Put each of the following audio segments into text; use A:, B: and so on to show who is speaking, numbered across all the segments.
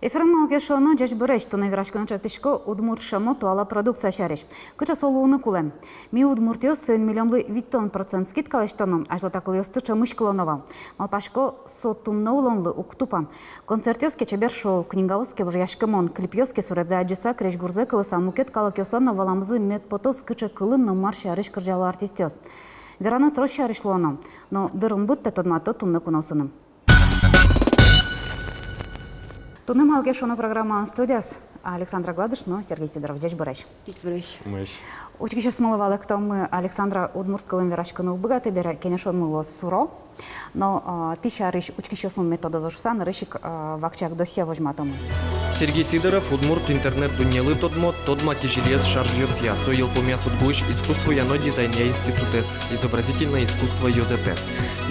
A: Эфирмал кешоно жаш биреш то неверашкано чатышко удмурт шамо туала продукция шариш. Кыча солууны кулем. Ми удмуртиос 1 миллионлы виттон процент скидкалаштаном, аж за таклы остыча мышкалонова. Малпашко сотумна улонлы уктупа. Концертиос кечебер шоу книгаоске уже яшкамон клипьоске сурадза аджиса креш гурзе кылыса мукет калакёсана валамзы медпотос кыча кылын но марш шариш кыржалы артистиос. Вераны трош шаришлоном, но дырым бутте тодмато тумны куносыным. Тунным халке шоно программа студияс Александра Гладыш, но Сергей Сидоров. Дядь Бураш. Учки смоловали, кто мы Александра Удмурт Калымверашкану богатый бере, конечно, мыло суро, но ты шаришь учки смол метода зашусан, рышик вакчак досе возьматому.
B: Сергей Сидоров, Удмурт, интернет дунелы тодма тяжелез шаржёс я, соил помяс удгуч, искусство яно дизайне институтес, изобразительное искусство ЮЗТС.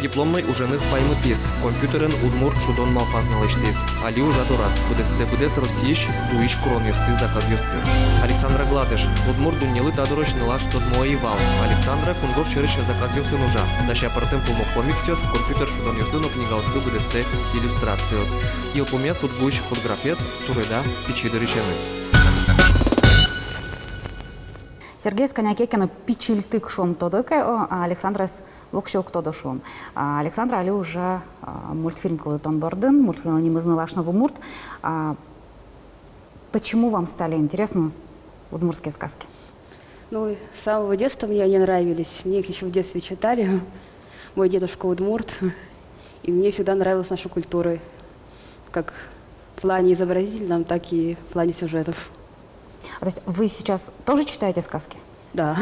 B: Дипломный уженыс паймытис, компьютерен Удмурт шудон малпазналыштис, али ужаду раз, будес Российш, вуиш крон юсты заказ юсты. Александра Гладыш, Удмурт дунелы тадороч нылаш тодмо и вал. Александра кунгор шерыша заказ юсы нужа. Даща партем помог комиксиос, компьютер шудон юсты, но книга усту будесте иллюстрациос. Ил помяс удгуч фотографес, суреда, пичиды реченес.
A: Сергей Сканякекину пичильтык шон тодоке, а Александра вокшок тодо шон. Александра али уже мультфильм Калытон Борден, мультфильм «Анимызналашного Удмурт». Почему вам стали интересны удмуртские сказки?
C: Ну, с самого детства мне они нравились. Мне их еще в детстве читали. Мой дедушка Удмурт. И мне всегда нравилась наша культура. Как в плане изобразительном, так и в плане сюжетов.
A: То есть вы сейчас тоже читаете сказки?
C: Да.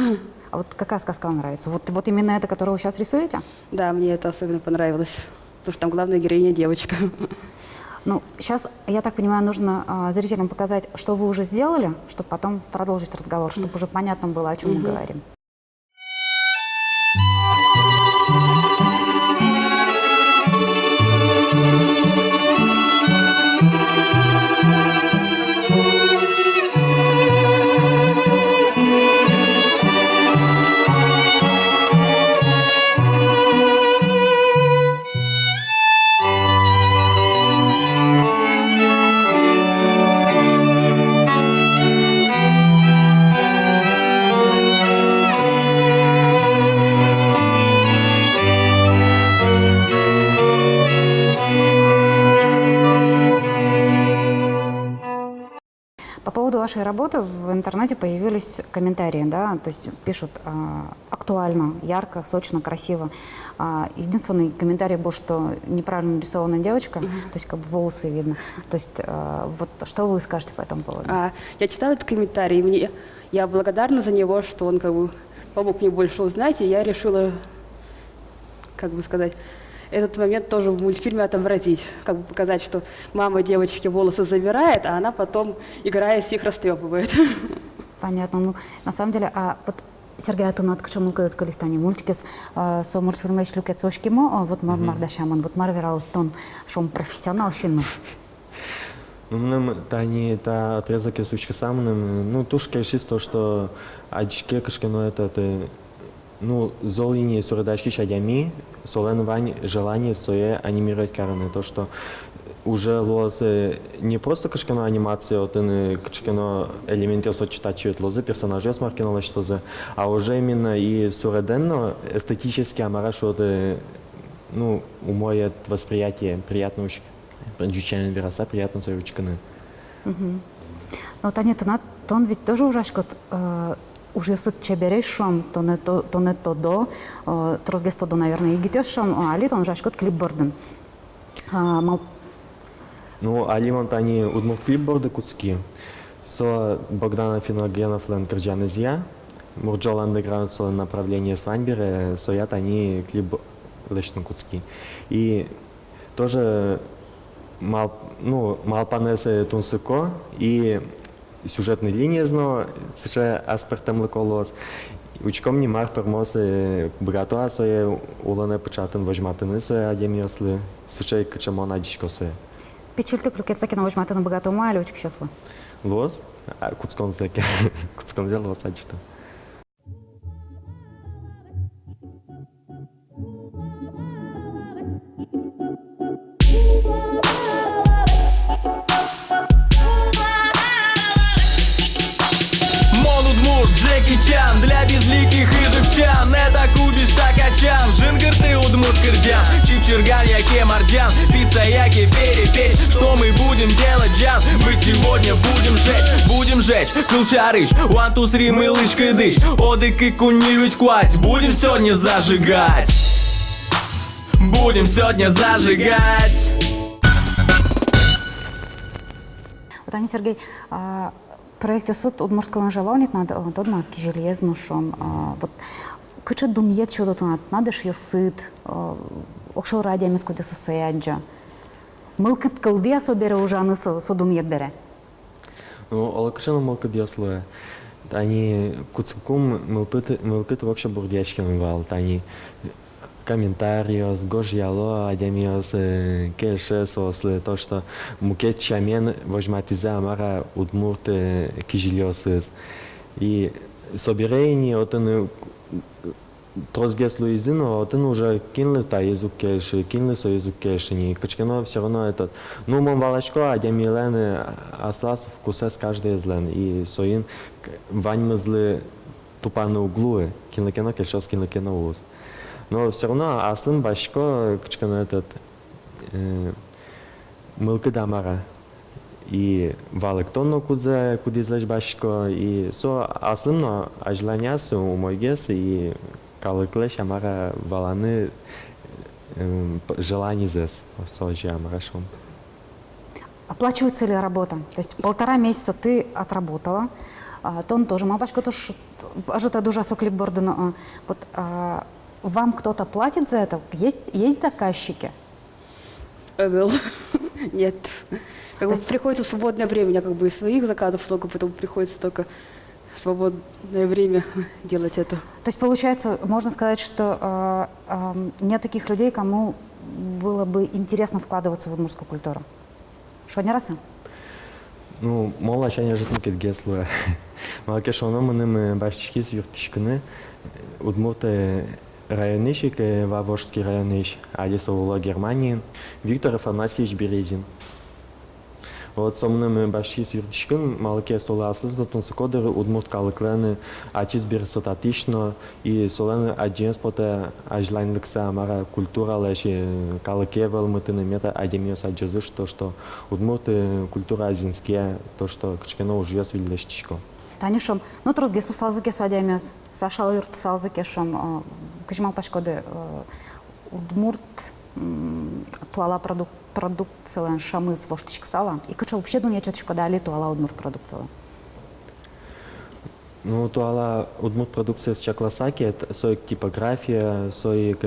A: А вот какая сказка вам нравится? Вот именно эта, которую вы сейчас рисуете?
C: Да, мне это особенно понравилось. Потому что там главная героиня девочка.
A: Ну, сейчас, я так понимаю, нужно зрителям показать, что вы уже сделали, чтобы потом продолжить разговор, чтобы уже понятно было, о чем мы говорим. По поводу вашей работы в интернете появились комментарии, да, то есть пишут актуально, ярко, сочно, красиво. Единственный комментарий был, что неправильно нарисованная девочка, то есть как бы волосы видно. То есть вот что вы скажете по этому поводу?
C: Я читала этот комментарий, я благодарна за него, что он как бы помог мне больше узнать, и я решила, как бы сказать, этот момент тоже в мультфильме отобразить, как бы показать, что мама девочки волосы забирает, а она потом, играя, их растрепывает.
A: Понятно. Ну, на самом деле, вот Сергей Атунат, к чему это колистание мультики с мультфильмом «Шлюкет сошкимо», вот Мардашаман, вот Марверал, он шум профессионал щину.
D: Ну, тани та отрезок из учки самым, ну, тушка решит то, что очки кашкино это ну, золини сурадашки чадями, солен вань желание свое анимировать караны. То, что уже лозы не просто кашкино анимация, вот кашкино элементы сочетачивают лозы, персонажи смаркино лозы, а уже именно и сураденно эстетически амараш вот, ну, умоет восприятие приятно очень, изучение вероса приятно свои учканы.
A: Ну, вот они он ведь тоже ужашкот. Уже сыт чеберешом, то не то до, трозгес то до, наверное, и гитешом, али он жашкот клипборден.
D: Ну, али он тани удмурт клипборды куцки. Со Богдана Финогенов лен кырджанезия, мурджол андеграунд со направление сванбере, соят они клип лечны куцки. И тоже малпанесе тунсыко и сюжетной линии зно, сече аспектом леколос. Учком не мар пермосе богато асое улане початен возьматен сое адемиосли, сече качамон адичко сое.
A: Печильты клюкетсаки на возьматен богато мали учки щасла.
D: Лос, куцкон секе, куцкон взял лос адичто.
E: чам, жингырты удмурт кырджан, чипчурган яке марджан, пицца яке перепечь. Что мы будем делать, Джан? Мы сегодня будем жечь, кылчарыш, one, two, three, мы лышкой дыш, одык и кунилють квать, будем сегодня зажигать. Будем сегодня зажигать.
A: Вот, Ани Сергей, проекте суд удмурткалан жавалнит надо тодма железну шом. Вот кычы дуньет чудо тонат, надо ж ёсыт, окшол радиамес куды сосаяджа. Мылкыт кылды особере ужаны со дуньет бере.
D: Ну, олакшана малка диаслоя. Они куцкум мылкыт вообще бурдячками вал. Они комментариos, гожьяло, адямиос кельшес ослы, то, что мукет чамен вожматиза амара удмурт кижильосыз. И соберение отын трозгес луизину, отын уже кинли та язык кельши, кинли со язык кельшини. Качкино все равно этот, ну, мон валачко, адямилен аслас вкусес каждый злен. И соин ваньмызлы тупа на углу, кинлекено кельшос, кинлекено уз. Но все равно аслым башко качкино этот мылкы дамара. И валык тонно кудизлаш башко, и со аслымно ажланясы умойгес, и калыклеш амара валаны желание зес, сожи амарашом.
A: Оплачивается ли работа? То есть 1,5 месяца ты отработала, тон тоже, мабашка тоже, ажута дуже сокликборды, но вот вам кто-то платит за это? Есть заказчики?
C: Нет. Как бы приходится в свободное время, у меня как бы из своих заказов много, поэтому приходится только в свободное время делать это.
A: То есть получается, можно сказать, что нет таких людей, кому было бы интересно вкладываться в удмуртскую культуру? Что, не раз?
D: Ну, мола чаня житну кет гесло. Малке шоно мыным башчики свиртишкины удмурты районищик, Вавожский районищ, Адисовула Германии, Виктор Афанасьевич Березин. Вот сомным башки свиртишкин малке соласыз дотунсы кодеры удмурт калыклены ачиз берсотатично и солены адженс поте ажлайнлыкса амара культура леши калыке велмытыны мета адемиос аджезы, что удмурты культура азинские, то что качкено ужьёс вильдештичко.
A: Танюшом, ну трозгесу салзыке садямес, Саша юрт салзыке шом, качмал пашкоды удмурт туала продукциялан шамыз воштичк сала. И качал вообще дунья чётчика дали туала удмурт продукциялан.
D: Ну, туала удмурт продукция с чакласаки, это соик типография, соик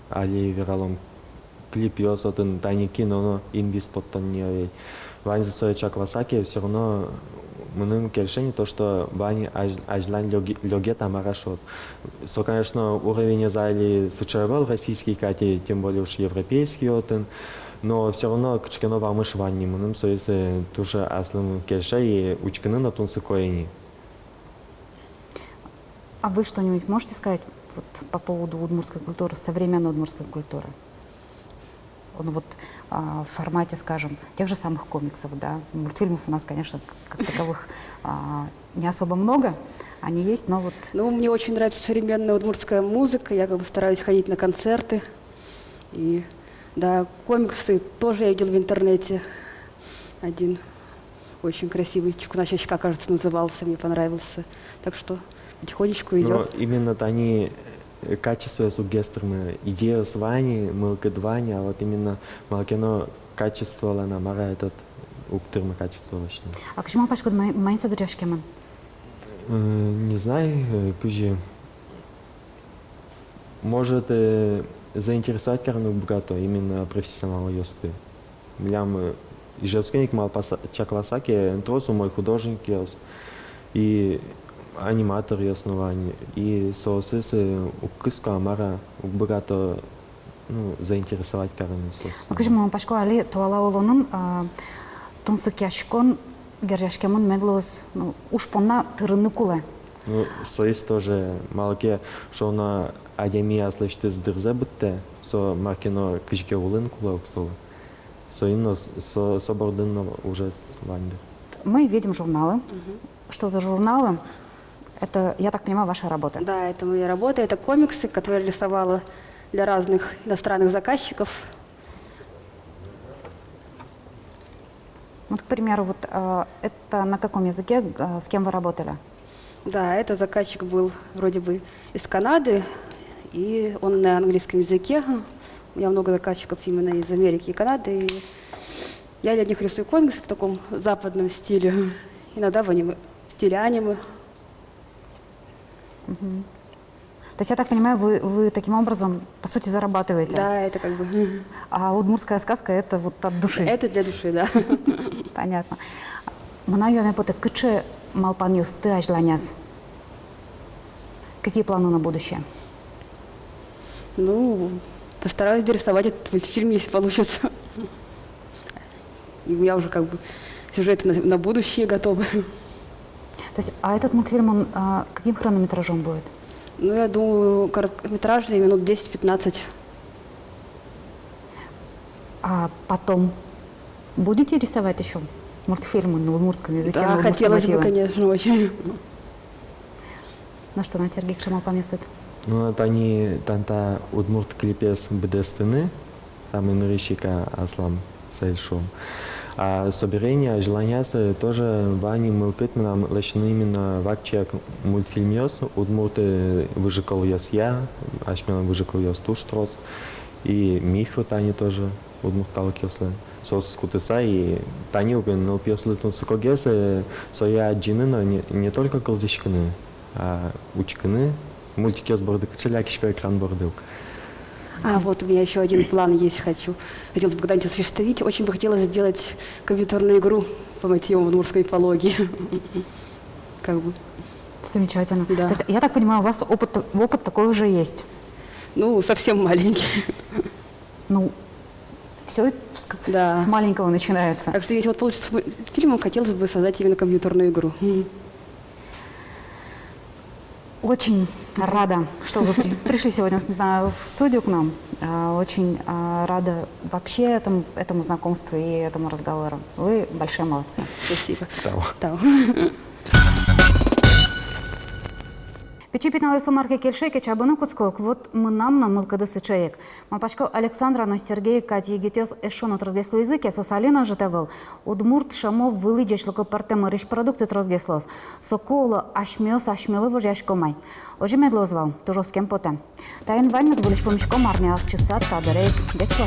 D: али вералом клип ёсотын тайни кино, но инвист подтоннее. Вань за соик чакласаки все равно мыным келшени то, что вани ажлань лёгет амарашот. Со, конечно, уровень зали сычевал российский кати, тем более уж европейский отын, но все равно качкино вамыш ванни мыным соисы тоже аслым кельша и учкины на тунсы коени.
A: А вы что-нибудь можете сказать вот, по поводу удмуртской культуры, современной удмуртской культуры? Ну, вот, в формате, скажем, тех же самых комиксов, да, мультфильмов у нас, конечно, как таковых не особо много, они есть, но вот...
C: Ну, мне очень нравится современная удмуртская музыка, я как бы стараюсь ходить на концерты, и, да, комиксы тоже я видел в интернете, один очень красивый, Чукуначачка, кажется, назывался, мне понравился, так что потихонечку идет.
D: Но именно они... качество сугестрмы, идея с вани, мылкыдвани, а вот именно малкино качество лана мара этот уктырмы качество лачно.
A: А качмал пашкод майын содряшкеман?
D: Не знаю, кужи. Может заинтересовать карну богато именно профессионала ёсты. Млям ижевскеник мал чакласаки, тросу мой художник ёс. И аниматор основания и соосысы укыска амара богато заинтересовать караны сос.
A: Ну кажем мам пашко али туала олонун тунсы кяшкон гержашкемун медлос ушпонна тырыны куле.
D: Ну соис тоже малке что на адемия слышит из дырзе бытте со маркино кышке улын куле оксол. Соино собордынно уже ванды.
A: Мы видим журналы. Что за журналы? Это, я так понимаю, ваша работа.
C: Да, это моя работа, это комиксы, которые я рисовала для разных иностранных заказчиков.
A: Вот, к примеру, вот это на каком языке, с кем вы работали?
C: Да, этот заказчик был вроде бы из Канады, и он на английском языке. У меня много заказчиков именно из Америки и Канады. И я для них рисую комиксы в таком западном стиле, иногда в стиле аниме.
A: То есть, я так понимаю, вы таким образом, по сути, зарабатываете.
C: Да, это как бы...
A: А удмуртская сказка – это вот от души.
C: Это для души, да.
A: Понятно. Мына поте кычы малпаньюс ты ажланяс. Какие планы на будущее?
C: Ну, постараюсь дорисовать этот мультфильм, если получится. И у меня уже как бы сюжеты на будущее готовы.
A: То есть, а этот мультфильм, он каким хронометражом будет?
C: Ну, я думаю, короткометражный, минут 10-15.
A: А потом будете рисовать еще мультфильмы на удмуртском языке?
C: Да,
A: на удмуртском
C: хотелось бы,
A: мотиве?
C: конечно, очень.
A: Ну что, на Сергей Кшамалпанесет?
D: Ну, это они танта удмурт клипес бдестыны, самый нырищика аслам цельшом. А соберение желания тоже вани мылкет нам лечны именно вакчек мультфильмёс удмурты выжикал я, ашмел выжикал я туштрос и мифы тани тоже удмуртал кёслы. Сос кутеса и тани уген но пёслы тун сукогесы соя джины, но не только колзишканы, а учканы мультикес борды кчелякишка экран бордылк.
C: А вот у меня еще один план есть, хотелось бы когда-нибудь осуществить. Очень бы хотелось сделать компьютерную игру по мотивам удмуртской мифологии. Как бы.
A: Замечательно.
C: Да.
A: То есть, я так понимаю, у вас опыт такой уже есть?
C: Ну, совсем маленький.
A: Ну, все
C: Да.
A: с маленького начинается.
C: Так что если вот получится с фильмом, хотелось бы создать именно компьютерную игру.
A: Очень рада, что вы пришли сегодня в студию к нам. Очень рада вообще этому знакомству и этому разговору. Вы большие молодцы.
C: Спасибо.
D: Тау.
A: Печи пятналы сумарки кельшеки чабыны куцкок, вот мы нам на мылкады сычаек. Мапачко Александра, но Сергей, Катя Егитес, эшон от разгесло языке, сосалина житавыл. Удмурт шамов вылыджеш луко партема риш продукты разгеслос. Сокола ашмёс ашмелы вожяшкомай. Ожи медлозвал, тоже с кем потем. Тайн ванец будешь помешком армия часа тадарейк. Декто.